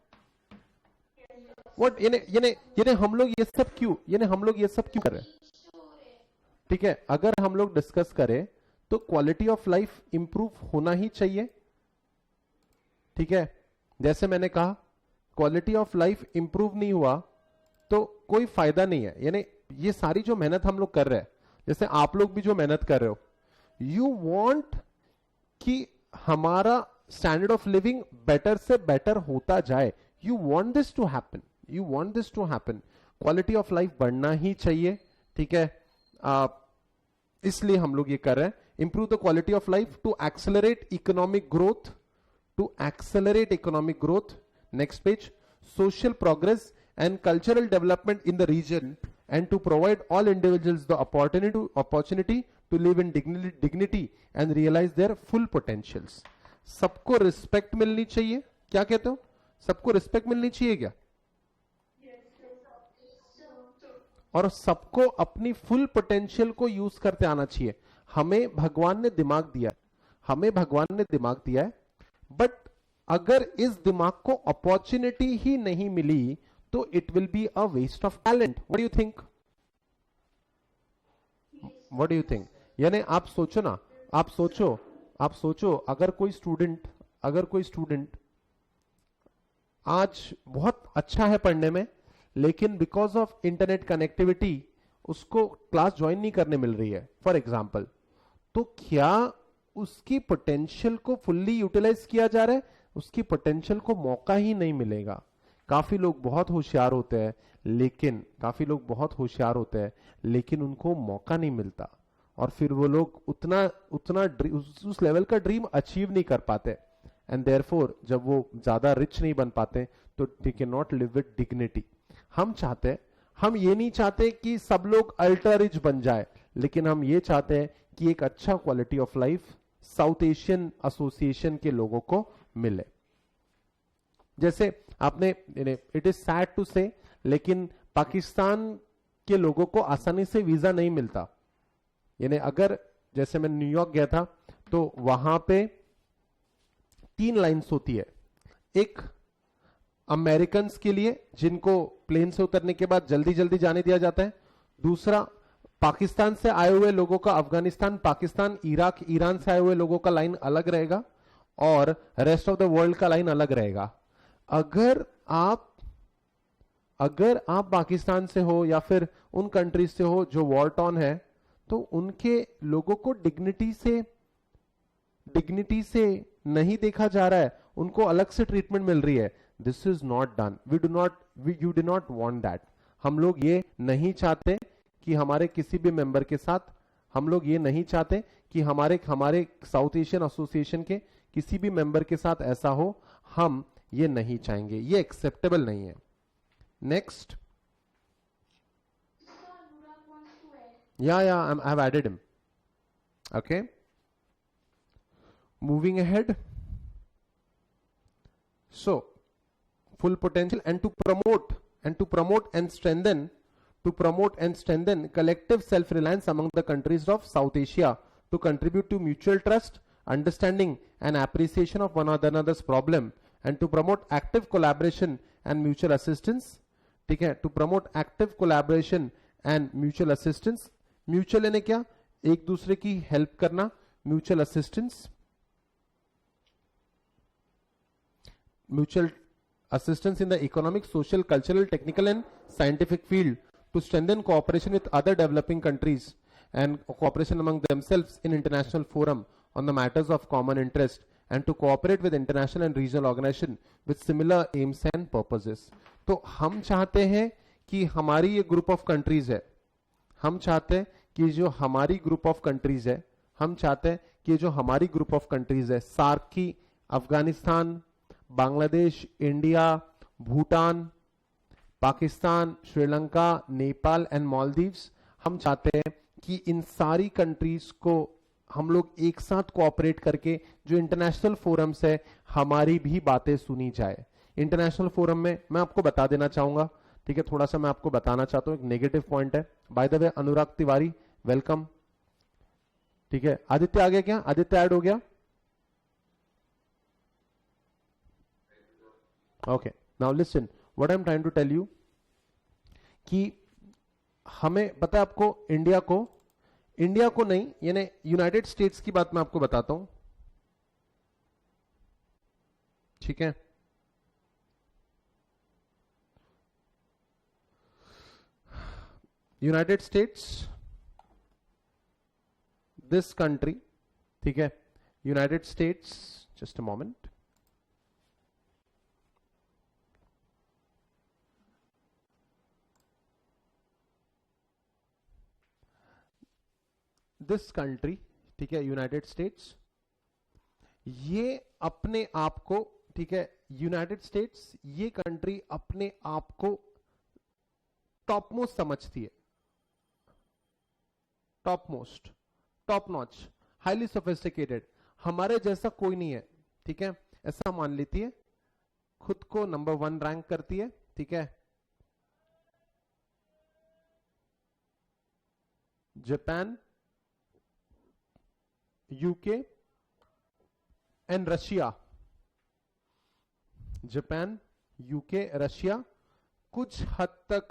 What यानी हम लोग ये सब क्यों कर रहे हैं? ठीक है, अगर हम लोग डिस्कस करें तो क्वालिटी ऑफ लाइफ इंप्रूव होना ही चाहिए। ठीक है, जैसे मैंने कहा क्वालिटी ऑफ लाइफ इंप्रूव नहीं हुआ तो कोई फायदा नहीं है। यानी ये सारी जो मेहनत हम लोग कर रहे हैं, जैसे आप लोग भी जो मेहनत कर रहे हो, यू वांट कि हमारा स्टैंडर्ड ऑफ लिविंग बेटर से बेटर होता जाए। You want this to happen, quality of life बढ़ना ही चाहिए। ठीक है, इसलिए हम लोग ये कर रहे हैं। Improve the quality of life to accelerate economic growth, next page, social progress and cultural development in the region, and to provide all individuals the opportunity to live in dignity and realize their full potentials। सबको respect मिलनी चाहिए। क्या कहते हो? सबको respect मिलनी चाहिए क्या? और सबको अपनी फुल पोटेंशियल को यूज करते आना चाहिए। हमें भगवान ने दिमाग दिया है, बट अगर इस दिमाग को अपॉर्चुनिटी ही नहीं मिली तो it will be a waste of talent. What do you think? यानी आप सोचो अगर कोई स्टूडेंट आज बहुत अच्छा है पढ़ने में, लेकिन बिकॉज ऑफ इंटरनेट कनेक्टिविटी उसको क्लास ज्वाइन नहीं करने मिल रही है फॉर एग्जाम्पल, तो क्या उसकी पोटेंशियल को फुल्ली यूटिलाइज किया जा रहा है? उसकी पोटेंशियल को मौका ही नहीं मिलेगा। काफी लोग बहुत होशियार होते हैं लेकिन उनको मौका नहीं मिलता, और फिर वो लोग उतना उस लेवल का ड्रीम अचीव नहीं कर पाते। एंड देयरफॉर जब वो ज्यादा रिच नहीं बन पाते तो they can not live with dignity. हम ये नहीं चाहते कि सब लोग अल्ट्रा रिच बन जाए, लेकिन हम ये चाहते हैं कि एक अच्छा quality of life south Asian association के लोगों को मिले। जैसे आपने, इट इज सैड टू से, लेकिन पाकिस्तान के लोगों को आसानी से वीजा नहीं मिलता। यानी अगर, जैसे मैं न्यूयॉर्क गया था तो वहां पे 3 लाइन्स होती है। एक अमेरिकन्स के लिए जिनको प्लेन से उतरने के बाद जल्दी जल्दी जाने दिया जाता है। दूसरा, पाकिस्तान से आए हुए लोगों का अफगानिस्तान, पाकिस्तान, इराक, ईरान से आए हुए लोगों का लाइन अलग रहेगा और रेस्ट ऑफ द वर्ल्ड का लाइन अलग रहेगा। अगर आप पाकिस्तान से हो या फिर उन कंट्रीज से हो जो वॉर टॉर्न है, तो उनके लोगों को डिग्निटी से नहीं देखा जा रहा है, उनको अलग से ट्रीटमेंट मिल रही है। This is not done. You do not want that. हम लोग ये नहीं चाहते कि हमारे किसी भी मेंबर के साथ, हम लोग ये नहीं चाहते कि हमारे साउथ एशियन एसोसिएशन के किसी भी मेंबर के साथ ऐसा हो। हम ये नहीं चाहेंगे, ये एक्सेप्टेबल नहीं है। Next, I have added him. Okay, moving ahead. So full potential and to promote and strengthen collective self-reliance among the countries of South Asia to contribute to mutual trust, understanding and appreciation of one another's problem, and to promote active collaboration and mutual assistance. ठीक है, to promote active collaboration and mutual assistance. Mutual यानी क्या? एक दूसरे की help करना, mutual assistance, mutual assistance in the economic, social, cultural, technical and scientific field, to strengthen cooperation with other developing countries and cooperation among themselves in international forum on the matters of common interest, and to cooperate with international and regional organization with similar aims and purposes. तो हम चाहते हैं कि हमारी ये group of countries है, हम चाहते हैं कि जो हमारी ग्रुप ऑफ कंट्रीज है, हम चाहते हैं कि जो हमारी ग्रुप ऑफ कंट्रीज है, सार्क की, अफगानिस्तान, बांग्लादेश, इंडिया, भूटान, पाकिस्तान, श्रीलंका, नेपाल एंड मालदीव्स, हम चाहते हैं कि इन सारी कंट्रीज को हम लोग एक साथ कोऑपरेट करके जो इंटरनेशनल फोरम्स है, हमारी भी बातें सुनी जाए। इंटरनेशनल फोरम में मैं आपको बता देना चाहूंगा, ठीक है, थोड़ा सा मैं आपको बताना चाहता हूं, एक नेगेटिव पॉइंट है। Bye the way, Anurag Tiwari welcome, ठीक है। आदित्य आ गया क्या? आदित्य ऐड हो गया? Okay, now listen what I am trying to tell you, कि हमें पता है आपको, इंडिया को नहीं, यानी यूनाइटेड स्टेट्स की बात मैं आपको बताता हूं, ठीक है। यूनाइटेड स्टेट्स, दिस कंट्री, ठीक है, United states, just a moment, this country, ठीक है, यूनाइटेड स्टेट्स, ये अपने आप को, ठीक है, यूनाइटेड स्टेट्स, ये कंट्री अपने आप को टॉप मोस्ट समझती है, top most, top notch, highly sophisticated, हमारे जैसा कोई नहीं है, ठीक है, ऐसा मान लेती है, खुद को नंबर 1 रैंक करती है, ठीक है। Japan, UK and Russia, Japan, UK, Russia, कुछ हद तक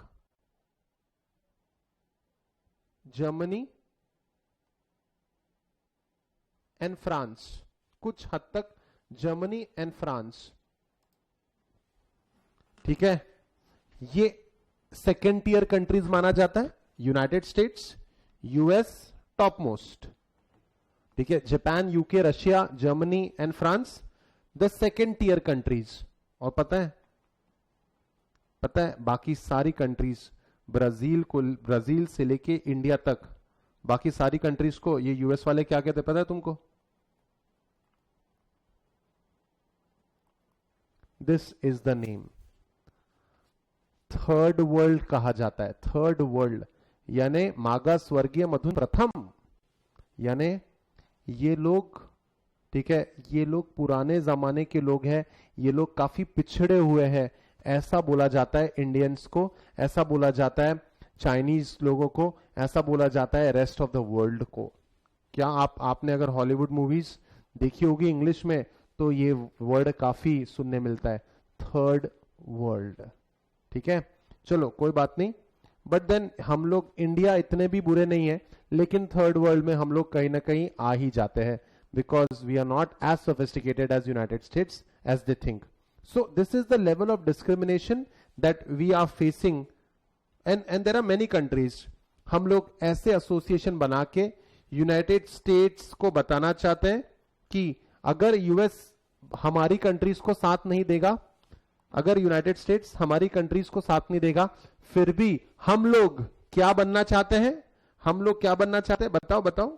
जर्मनी एंड फ्रांस, कुछ हद तक जर्मनी एंड फ्रांस, ठीक है। ये सेकेंड टियर कंट्रीज माना जाता है। United States, US top most, ठीक है, Japan, UK, Russia, Germany and France the second tier countries. और पता है बाकी सारी कंट्रीज, ब्राजील से लेके इंडिया तक, बाकी सारी कंट्रीज को ये यूएस वाले क्या कहते पता है तुमको? This is the name, third world कहा जाता है। थर्ड वर्ल्ड यानी मागा स्वर्गीय मधुन प्रथम, यानी ये लोग, ठीक है, ये लोग पुराने जमाने के लोग हैं, ये लोग काफी पिछड़े हुए हैं, ऐसा बोला जाता है इंडियंस को, ऐसा बोला जाता है चाइनीज लोगों को, ऐसा बोला जाता है रेस्ट ऑफ द वर्ल्ड को। क्या आपने अगर हॉलीवुड मूवीज देखी होगी इंग्लिश में, तो ये वर्ड काफी सुनने मिलता है, थर्ड वर्ल्ड। ठीक है, चलो कोई बात नहीं, बट देन हम लोग इंडिया इतने भी बुरे नहीं है, लेकिन थर्ड वर्ल्ड में हम लोग कहीं ना कहीं आ ही जाते हैं, because we are not as sophisticated as United States as they think. So this is the level of discrimination that we are facing, and there are many countries. हम लोग ऐसे एसोसिएशन बना के यूनाइटेड स्टेट्स को बताना चाहते हैं कि अगर यूएस हमारी कंट्रीज को साथ नहीं देगा, अगर यूनाइटेड स्टेट्स हमारी कंट्रीज को साथ नहीं देगा, फिर भी हम लोग क्या बनना चाहते हैं, हम लोग क्या बनना चाहते हैं, बताओ बताओ।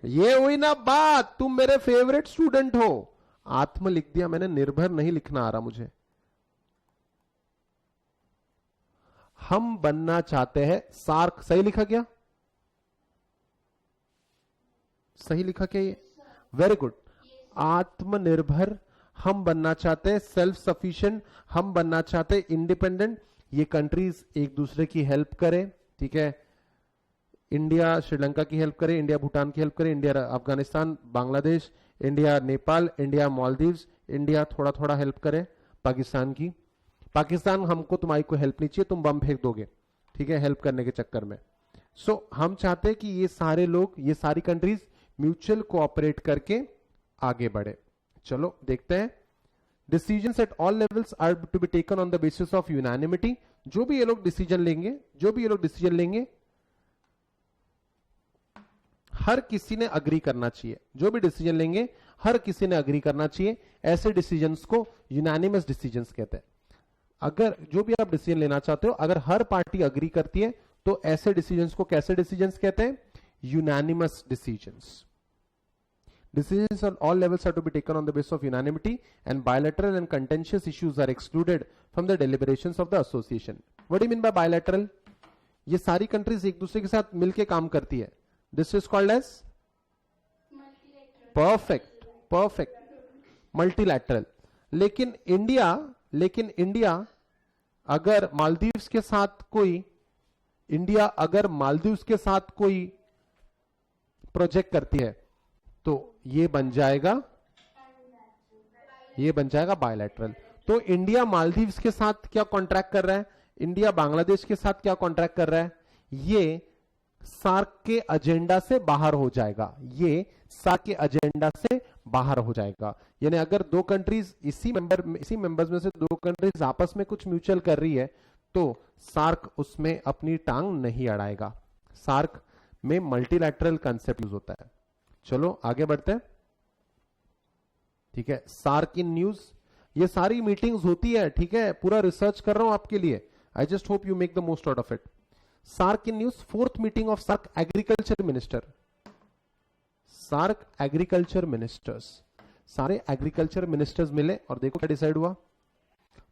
ये हुई ना बात, तुम मेरे फेवरेट स्टूडेंट हो। आत्म लिख दिया मैंने, निर्भर नहीं लिखना आ रहा मुझे। हम बनना चाहते हैं सार्क, सही लिखा क्या, सही लिखा क्या ये, वेरी गुड। आत्मनिर्भर हम बनना चाहते हैं, सेल्फ सफिशिएंट हम बनना चाहते हैं, इंडिपेंडेंट। ये कंट्रीज एक दूसरे की हेल्प करें, ठीक है, इंडिया श्रीलंका की हेल्प करे, इंडिया भूटान की हेल्प करे, India Afghanistan, Bangladesh, India Nepal, India Maldives, India थोड़ा थोड़ा हेल्प करे पाकिस्तान की। पाकिस्तान हमको तुम्हारी कोई हेल्प नहीं चाहिए, तुम बम फेंक दोगे, ठीक है, हेल्प करने के चक्कर में। सो हम चाहते हैं कि ये सारे लोग, ये सारी कंट्रीज म्यूचुअल कोऑपरेट करके आगे बढ़े। चलो देखते हैं। Decisions at all levels are to be taken on the basis of unanimity. जो भी ये लोग डिसीजन लेंगे, जो भी ये लोग डिसीजन लेंगे, हर किसी ने अग्री करना चाहिए। जो भी डिसीजन लेंगे हर किसी ने अग्री करना चाहिए। ऐसे डिसीजंस को यूनानिमस डिसीजंस कहते हैं। अगर जो भी आप डिसीजन लेना चाहते हो, अगर हर पार्टी अग्री करती है तो ऐसे डिसीजंस को कैसे डिसीजंस कहते हैं, unanimous decisions. Decisions on all levels are to be taken on the basis of unanimity, and bilateral and contentious issues are excluded from the deliberations of the association. What do you mean by bilateral? ये सारी countries एक दूसरे के साथ मिलके काम करती है। This is called as perfect, multilateral. लेकिन इंडिया अगर मालदीव्स के साथ कोई प्रोजेक्ट करती है तो ये बन जाएगा बायलैटरल। तो इंडिया मालदीव्स के साथ क्या कॉन्ट्रैक्ट कर रहा है, इंडिया बांग्लादेश के साथ क्या कॉन्ट्रैक्ट कर रहा है, ये सार्क के एजेंडा से बाहर हो जाएगा, ये सार्क के एजेंडा से बाहर हो जाएगा। यानी अगर दो कंट्रीज इसी मेंबर्स में से दो कंट्रीज आपस में कुछ म्यूचुअल कर रही है तो सार्क उसमें अपनी टांग नहीं अड़ाएगा। सार्क में मल्टीलैटरल कंसेप्ट यूज होता है। चलो आगे बढ़ते हैं, ठीक है। सार्क इन न्यूज, ये सारी मीटिंग्स होती है, ठीक है, पूरा रिसर्च कर रहा हूं आपके लिए। I just hope you make the most out of it. SAARC in news, fourth meeting of SAARC agriculture minister. SAARC agriculture ministers, सारे एग्रीकल्चर मिनिस्टर्स मिले और देखो क्या डिसाइड हुआ।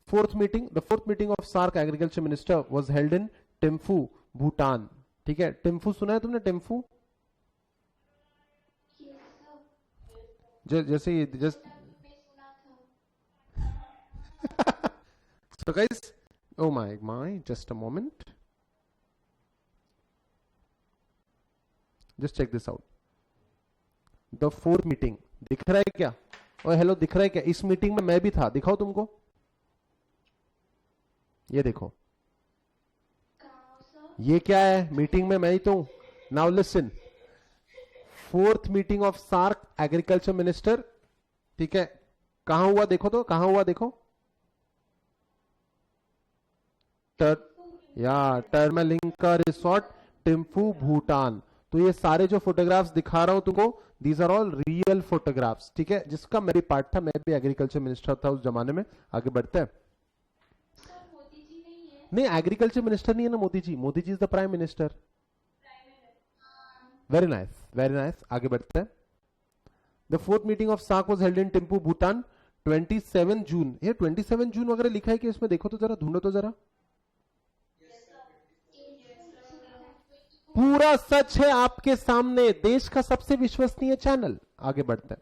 Fourth meeting of SAARC agriculture minister was held in Thimphu, Bhutan. ठीक है, टिम्फू सुना है तुमने, टिम्फू? जैसे just so guys, oh my just a moment, just check this out. The fourth meeting दिख रहा है क्या? और हेलो दिख रहा है क्या? इस मीटिंग में मैं भी था, दिखाओ तुमको, ये देखो, ये क्या है, मीटिंग में मैं ही तो हूं। Now listen, fourth meeting of SAARC agriculture minister, ठीक है, कहां हुआ देखो तो, कहां हुआ देखो, टर्मलिंका रिसोर्ट, टिम्फू, भूटान। तो ये सारे जो फोटोग्राफ्स दिखा रहा हूं तुमको, these are all real photographs, ठीक है, जिसका मेरी पार्ट था, मैं भी एग्रीकल्चर मिनिस्टर था उस जमाने में। आगे बढ़ते हैं। नहीं, एग्रीकल्चर मिनिस्टर नहीं है ना Modi ji is the prime minister. Very nice, आगे बढ़ते हैं। The fourth meeting of SAARC was held in Thimphu, Bhutan, 27 June. ये 27 जून वगैरह लिखा है कि इसमें, देखो तो जरा, ढूंढो तो जरा। पूरा सच है आपके सामने, देश का सबसे विश्वसनीय चैनल। आगे बढ़ते हैं।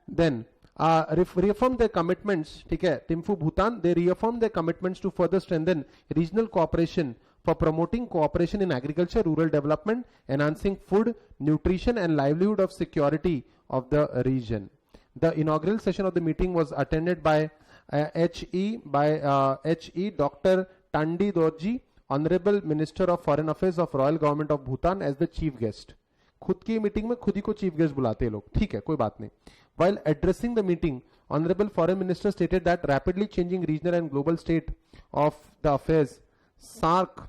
देन reaffirm their commitments, ठीक है, Thimphu Bhutan, they reaffirm their commitments to further strengthen regional cooperation for promoting cooperation in agriculture, rural development, enhancing food, nutrition and livelihood of security of the region. The inaugural session of the meeting was attended by H.E. Dr. Tandi Dorji, Honorable Minister of Foreign Affairs of Royal Government of Bhutan as the chief guest. खुद की meeting में खुद ही को chief guest बुलाते हैं लोग, ठीक है, कोई बात नहीं. While addressing the meeting, Honorable Foreign Minister stated that rapidly changing regional and global state of the affairs, SAARC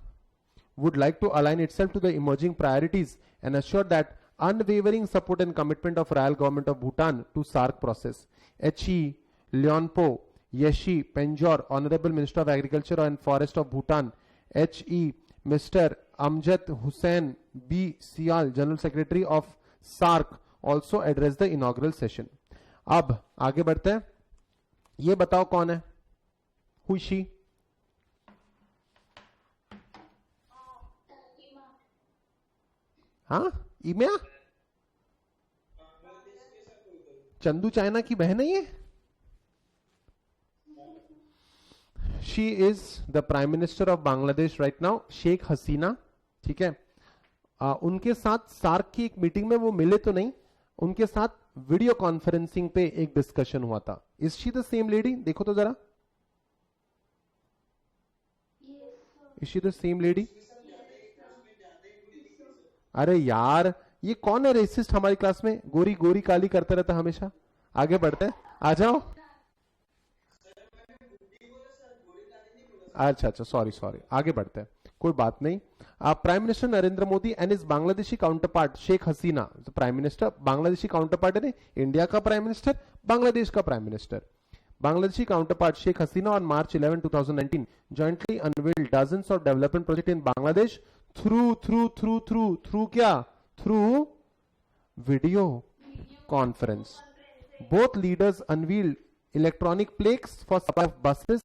would like to align itself to the emerging priorities and assure that unwavering support and commitment of Royal Government of Bhutan to SAARC process. H.E. Leonpo Yeshi Penjor, Honorable Minister of Agriculture and Forest of Bhutan, H.E. Mr. Amjad Hussain B. Sial, General Secretary of SAARC, also addressed the inaugural session. अब आगे बढ़ते हैं. ये बताओ कौन है? Who is she? हाँ, इमिया Chandu China की बहन है ये. She is the prime minister of Bangladesh right now, Sheikh Hasina. ठीक है, उनके साथ सार्क की एक मीटिंग में वो मिले तो नहीं, उनके साथ वीडियो कॉन्फ्रेंसिंग पे एक डिस्कशन हुआ था. Is she the same lady? देखो तो जरा, is she the same lady? अरे यार, ये कौन है रेसिस्ट हमारी क्लास में? गोरी गोरी काली करते रहता हमेशा. आगे बढ़ते हैं, आ जाओ. अच्छा अच्छा, सॉरी सॉरी, आगे बढ़ते हैं, कोई बात नहीं. Prime minister Narendra Modi and is Bangladeshi counterpart Sheikh Hasina. Prime minister Bangladeshi counterpart है, इंडिया का प्राइम मिनिस्टर, बांग्लादेश का prime minister. Bangladeshi counterpart Sheikh Hasina on March 11, 2019 jointly unveiled dozens of development projects in Bangladesh through क्या? Through video conference. Both leaders unveiled electronic plaques for supply of buses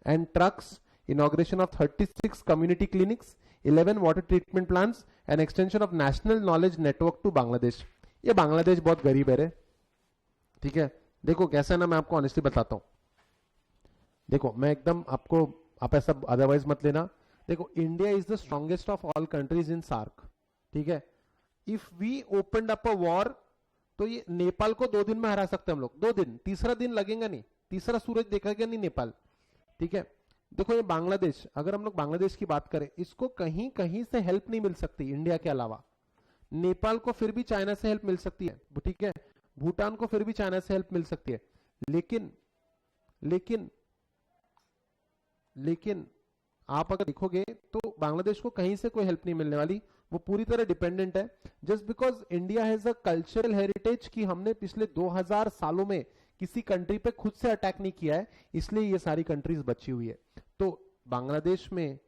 and trucks, inauguration of 36 community clinics, 11 water treatment plants and extension of national knowledge network to Bangladesh. ये बांग्लादेश बहुत गरीब है रे, ठीक है. देखो कैसा है ना, मैं आपको ऑनेस्टली बताता हूं. देखो मैं एकदम आपको, आप ऐसा अदरवाइज मत लेना. देखो, India is the strongest of all countries in SAARC, ठीक है. If we opened up a war तो ये नेपाल को 2 दिन में हरा सकते हैं हम लोग. 2 दिन, तीसरा दिन लगेगा नहीं, तीसरा सूरज देखेगा नहीं नेपाल, ठीक है. देखो ये बांग्लादेश, अगर हम लोग बांग्लादेश की बात करें, इसको कहीं कहीं से हेल्प नहीं मिल सकती इंडिया के अलावा. नेपाल को फिर भी चाइना से हेल्प मिल सकती है, ठीक है. भूटान को फिर भी चाइना से हेल्प मिल सकती है, लेकिन लेकिन लेकिन आप अगर देखोगे तो बांग्लादेश को कहीं से कोई हेल्प नहीं मिलने वाली. वो पूरी तरह डिपेंडेंट है. Just because India has a cultural heritage कि हमने पिछले 2000 सालों में किसी कंट्री पे खुद से अटैक नहीं किया है, इसलिए ये सारी कंट्रीज बची हुई है. तो बांग्लादेश में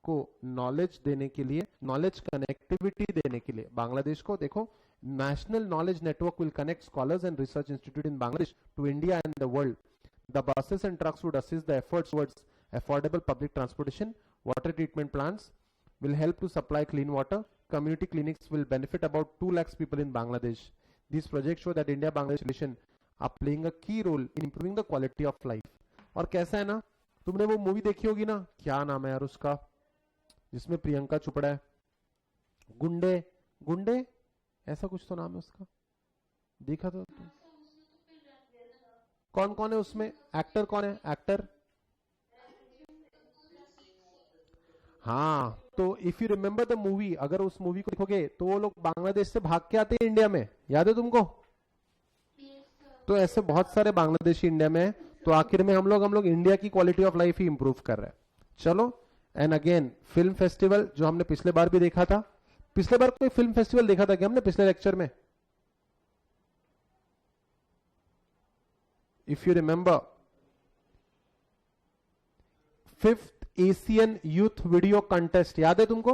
को नॉलेज देने के लिए, नॉलेज कनेक्टिविटी देने के लिए, बांग्लादेश को देखो, National Knowledge Network will connect scholars and research institute in Bangladesh to India and the world. The buses and trucks would assist the efforts towards affordable public transportation. Water treatment plants will help to supply clean water. Community clinics will benefit about 2 lakhs people in Bangladesh. These projects show that India-Bangladesh relation are playing a key role in improving the quality of life. और कैसा है ना, तुमने वो movie देखी होगी ना, क्या नाम है यार उसका, जिसमें प्रियंका चोपड़ा है, गुंडे गुंडे ऐसा कुछ तो नाम है उसका, देखा तो कौन कौन है उसमें? एक्टर कौन है एक्टर? हाँ, तो if you remember the movie, अगर उस मूवी को देखोगे तो वो लोग बांग्लादेश से भाग के आते हैं इंडिया में, याद है तुमको? तो ऐसे बहुत सारे बांग्लादेशी इंडिया में है. तो आखिर में हम लोग इंडिया की quality of life he improve कर रहे हैं. चलो, एंड अगेन फिल्म फेस्टिवल जो हमने पिछले बार भी देखा था. पिछले बार कोई फिल्म फेस्टिवल देखा था क्या हमने पिछले लेक्चर में? If you remember, 5th Asian youth video contest, याद है तुमको?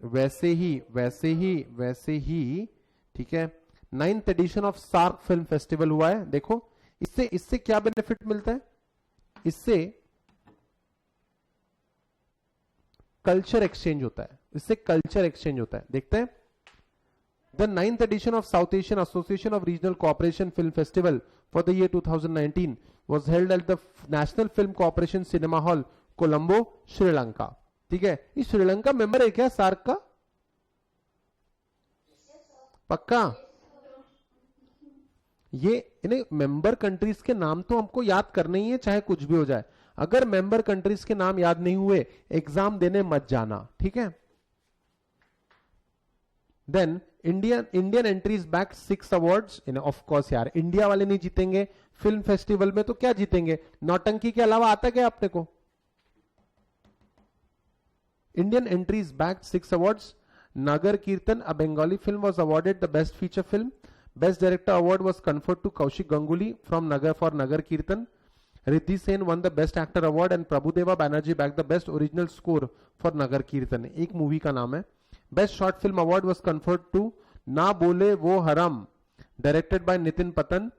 वैसे ही ठीक है, 9th edition of SAARC film festival हुआ है. देखो इससे क्या बेनिफिट मिलता है? इससे कल्चर एक्सचेंज होता है, देखते हैं. The 9th edition of South Asian Association of Regional Cooperation Film Festival for the year 2019 was held at the National Film Corporation Cinema Hall, Colombo, Sri Lanka. ठीक है, ये श्रीलंका मेंबर है क्या सार्क का? पक्का? ये इन्हें मेंबर कंट्रीज के नाम तो हमको याद करने ही है, चाहे कुछ भी हो जाए। अगर मेंबर कंट्रीज के नाम याद नहीं हुए, एग्जाम देने मत जाना, ठीक है। Then Indian entries back 6 awards. Of course यार, इंडिया वाले नहीं जीतेंगे फिल्म फेस्टिवल में तो क्या जीतेंगे? नौटंकी के अलावा आता क्या अपने को? Indian entries back 6 awards. Nagar Kirtan, a Bengali film, was awarded the best feature film. Best director award was conferred to Kaushik Ganguly from Nagar for Nagar Kirtan. Riddhi Sen won the best actor award and Prabhudeva Banerjee bagged the best original score for Nagar Kirtan. एक movie का नाम है। Best short film award was conferred to Na Bole Wo Haram, directed by Nitin Patan.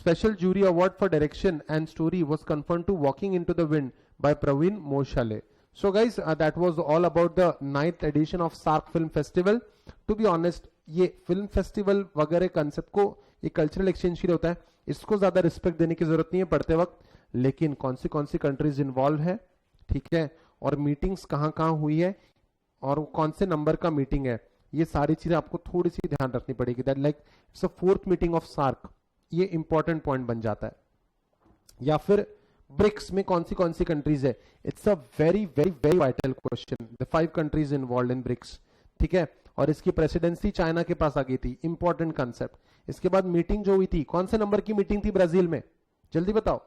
Special jury award for direction and story was conferred to Walking into the Wind by Praveen Moshale. So guys, that was all about the 9th edition of SARC Film Festival. To be honest, ये film festival वगैरह concept को ये cultural exchange के लिए होता है, इसको ज्यादा रिस्पेक्ट देने की जरूरत नहीं है पढ़ते वक्त, लेकिन कौन सी कंट्रीज इन्वॉल्व है, ठीक है, और मीटिंग्स कहाँ हुई है और कौन से नंबर का मीटिंग है, ये सारी चीजें आपको थोड़ी सी ध्यान रखनी पड़ेगी। That like it's a 4th meeting of SAARC, ये इंपॉर्टेंट पॉइंट बन जाता है। या फिर ब्रिक्स में कौन सी कंट्रीज है, it's a very very very vital question. The 5 countries involve in BRICS, ठीक है, और इसकी प्रेसिडेंसी चाइना के पास आ गई थी, इंपॉर्टेंट कंसेप्ट। इसके बाद मीटिंग जो हुई थी, कौन से नंबर की मीटिंग थी ब्राजील में, जल्दी बताओ?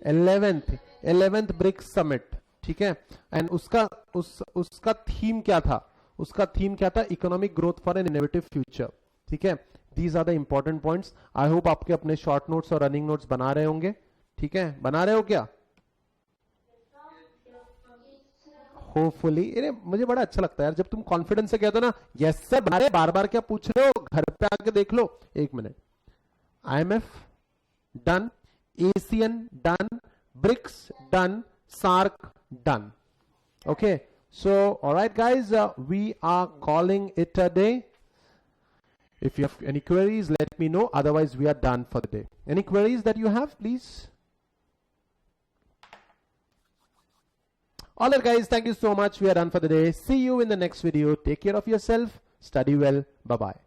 11th ब्रिक्स समिट, ठीक है। एंड उसका थीम क्या था? उसका थीम क्या था? Economic growth for an innovative future, ठीक है। These are the important points. I hope आपके अपने शॉर्ट नोट्स और रनिंग नोट्स बना रहे होंगे, ठीक है, बना रहे हो क्या? होपफुली। मुझे बड़ा अच्छा लगता है यार जब तुम कॉन्फिडेंस से कहते हो ना यस सर बना रहे, बार बार क्या पूछ रहे हो, घर पे आके देख लो। एक minute, IMF done, ASEAN done, BRICS done, SAARC done. Okay, so alright guys, we are calling it a day. If you have any queries, let me know. Otherwise, we are done for the day. Any queries that you have, please? All right, guys. Thank you so much. We are done for the day. See you in the next video. Take care of yourself. Study well. Bye-bye.